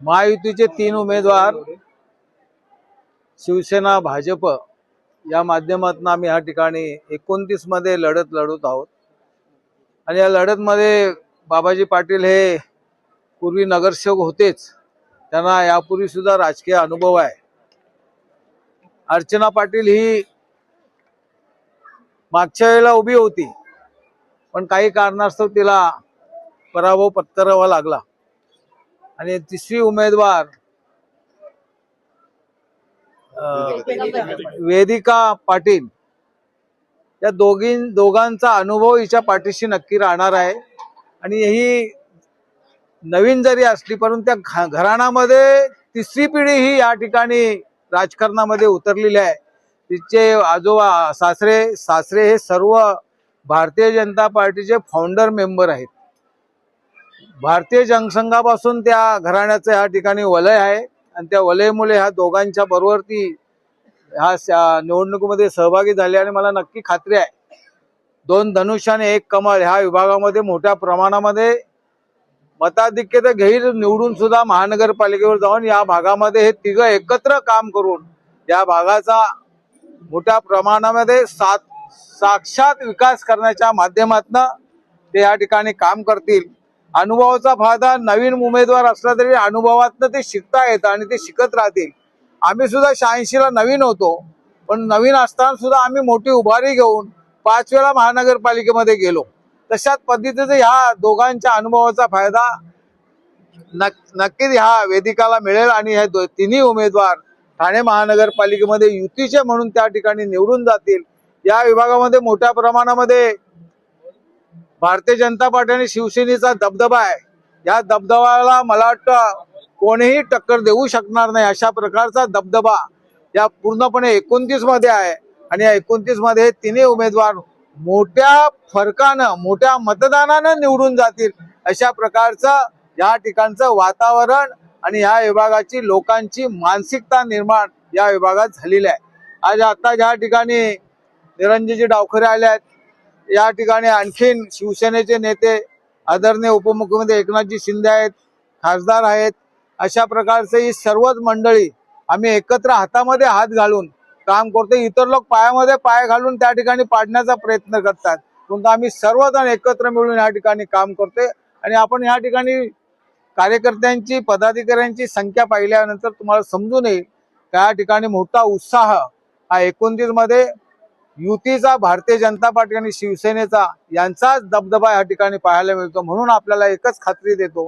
महायुतीचे 3 उमेदवार शिवसेना भाजप या माध्यमातून आम्ही या ठिकाणी 29 मध्ये लढत लढत आहोत। आणि या लढत मध्ये बाबाजी पाटील हे पूर्वी नगरसेवक होतेच, त्यांना यापूर्वी सुद्धा राजकीय अनुभव आहे। अर्चना पाटील ही मागच्या वेळेला उभी होती, पण काही कारणास्तव तिला पराभव पत्करावा लागला। आणि तिसरी उमेदवार वेदिका पाटील, या दोघांचा अनुभव हिच्या पाठीशी नक्की राहणार आहे। आणि ही नवीन जरी असली परंतु त्या घराण्यामध्ये तिसरी पिढी ही या ठिकाणी राजकारणामध्ये उतरलेली आहे। तिचे आजोबा सासरे हे सर्व भारतीय जनता पार्टीचे फाउंडर मेंबर आहेत। भारतीय जनसंघापासून त्या घराण्याचं या ठिकाणी वलय आहे आणि त्या वलयमुळे ह्या दोघांच्या बरोबर ती ह्या निवडणुकीमध्ये सहभागी झाले। आणि मला नक्की खात्री आहे 2 धनुष्य आणि 1 कमळ ह्या विभागामध्ये मोठ्या प्रमाणामध्ये मताधिक्य तर घेईल, निवडून सुद्धा महानगरपालिकेवर जाऊन या भागामध्ये हे तिघं एकत्र काम करून या भागाचा मोठ्या प्रमाणामध्ये साक्षात विकास करण्याच्या माध्यमातून ते या ठिकाणी काम करतील। अनुभवाचा फायदा नवीन उमेदवार असला तरी अनुभवातनं ते शिकता येतं आणि ते शिकत राहतील। आम्ही सुद्धा 86 ला नवीन होतो, पण नवीन असताना सुद्धा आम्ही मोठी उभारी घेऊन 5 वेळा महानगरपालिकेमध्ये गेलो। तशाच पद्धतीने ह्या दोघांच्या अनुभवाचा फायदा नक्कीच ह्या वेदिकाला मिळेल आणि हे तिन्ही उमेदवार ठाणे महानगरपालिकेमध्ये युतीचे म्हणून त्या ठिकाणी निवडून जातील। या विभागामध्ये मोठ्या प्रमाणामध्ये भारतीय जनता पार्टी आणि शिवसेनेचा दबदबा आहे। या दबदबाला मला वाटतं कोणीही टक्कर देऊ शकणार नाही, अशा प्रकारचा दबदबा या पूर्णपणे 29 मध्ये आहे। आणि या 29 मध्ये तिन्ही उमेदवार मोठ्या फरकानं मोठ्या मतदानानं निवडून जातील, अशा प्रकारचं या ठिकाणचं वातावरण आणि या विभागाची लोकांची मानसिकता निर्माण या विभागात झालेली आहे। आता ज्या ठिकाणी निरंजनजी डावखरे आले आहेत, या ठिकाणी आणखीन शिवसेनेचे नेते आदरणीय उपमुख्यमंत्री एकनाथजी शिंदे आहेत, खासदार आहेत, अशा प्रकारचे ही सर्वच मंडळी आम्ही एकत्र हातामध्ये हात घालून काम करतो। इतर लोक पायामध्ये पाय घालून त्या ठिकाणी पाडण्याचा प्रयत्न करतात, परंतु आम्ही सर्वजण एकत्र मिळून या ठिकाणी काम करतोय। आणि आपण या ठिकाणी कार्यकर्त्यांची पदाधिकाऱ्यांची संख्या पाहिल्यानंतर तुम्हाला समजून येईल त्या ठिकाणी मोठा उत्साह हा 29 मध्ये युतीचा भारतीय जनता पार्टी आणि शिवसेनेचा यांचाच दबदबा या ठिकाणी पाहायला मिळतो। म्हणून आपल्याला एकच खात्री देतो